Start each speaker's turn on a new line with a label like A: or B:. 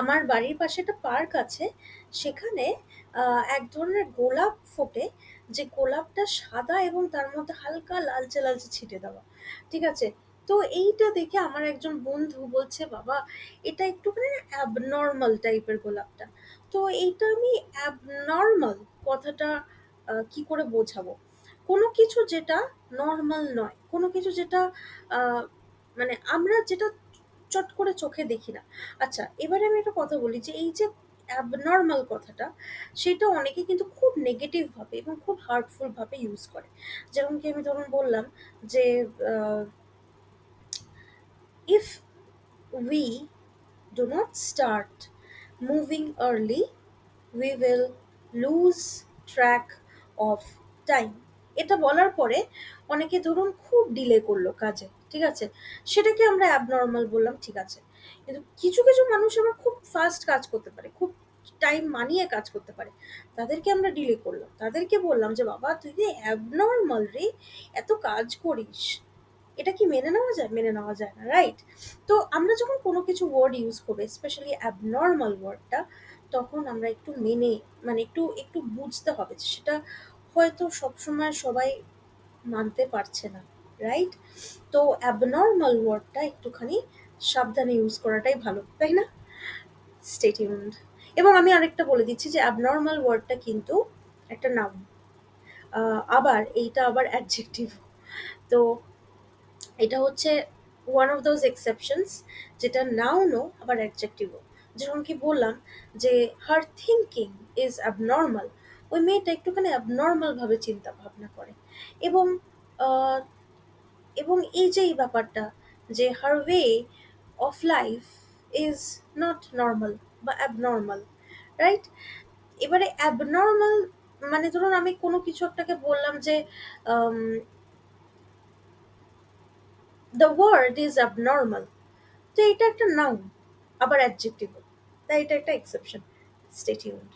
A: আমার বাড়ির পাশে একটা পার্ক আছে। সেখানে এক ধরনের গোলাপ ফোটে, যে গোলাপটা সাদা এবং তার মধ্যে হালকা লালচে লালচে ছিটে দেওয়া। ঠিক আছে? তো এইটা দেখে আমার একজন বন্ধু বলছে, বাবা এটা একটুখানি না অ্যাবনর্মাল টাইপের গোলাপটা। তো এইটা আমি অ্যাবনর্মাল কথাটা কি করে বোঝাবো? কোনো কিছু যেটা নর্মাল নয়, কোনো কিছু যেটা আহ, মানে আমরা যেটা চট করে চোখে দেখি না। আচ্ছা, এবারে আমি একটা কথা বলি, যে এই যে অ্যাবনর্মাল কথাটা, সেটা অনেকে কিন্তু খুব নেগেটিভ ভাবে এবং খুব হার্টফুল ভাবে ইউজ করে। যেমন কি আমি ধরুন বললাম যে if we do not start moving early, we will lose track of time. এটা বলার পরে অনেকে ধরুন খুব ডিলে করলো কাজে, ঠিক আছে? সেটাকে আমরা অ্যাবনর্মাল বললাম, ঠিক আছে। কিন্তু কিছু কিছু মানুষ আবার খুব ফাস্ট কাজ করতে পারে, খুব টাইম মানিয়ে কাজ করতে পারে, তাদেরকে আমরা ডিলে করলাম, তাদেরকে বললাম যে বাবা তুই যে অ্যাবনর্মাল রে, এত কাজ করিস। এটা কি মেনে নেওয়া যায়? মেনে নেওয়া যায় না, রাইট? তো আমরা যখন কোনো কিছু ওয়ার্ড ইউজ করবো, স্পেশালি অ্যাবনর্মাল ওয়ার্ডটা, তখন আমরা একটু মেনে, মানে একটু একটু বুঝতে হবে যে সেটা হয়তো সবসময় সবাই মানতে পারছে না, রাইট? তো অ্যাবনর্মাল ওয়ার্ডটা একটুখানি সাবধানে ইউজ করাটাই ভালো, তাই না? Stay tuned. এবং আমি আরেকটা বলে দিচ্ছি যে অ্যাবনর্মাল ওয়ার্ডটা কিন্তু একটা নাউন, আবার এইটা আবার অ্যাডজেক্টিভ। তো এটা হচ্ছে ওয়ান অফ দোজ এক্সেপশনস, যেটা নাউনও আবার অ্যাডজেক্টিভও। যেরকম কি বললাম যে হার থিঙ্কিং ইজ অ্যাবনর্মাল, ওই মেয়েটা একটুখানি অ্যাবনর্মাল ভাবে চিন্তা ভাবনা করে। এবং আহ, এবং এই যে এই ব্যাপারটা, যে হার way of life is not normal বা অ্যাবনর্মাল, রাইট? এবারে অ্যাবনর্মাল মানে ধরুন আমি কোনো কিছু একটাকে বললাম যে দ্য ওয়ার্ড ইজ অ্যাবনর্মাল, তো এটা একটা নাউন, আবার অ্যাডজেক্টিভ, তাই এটা একটা এক্সেপশন। Stay tuned.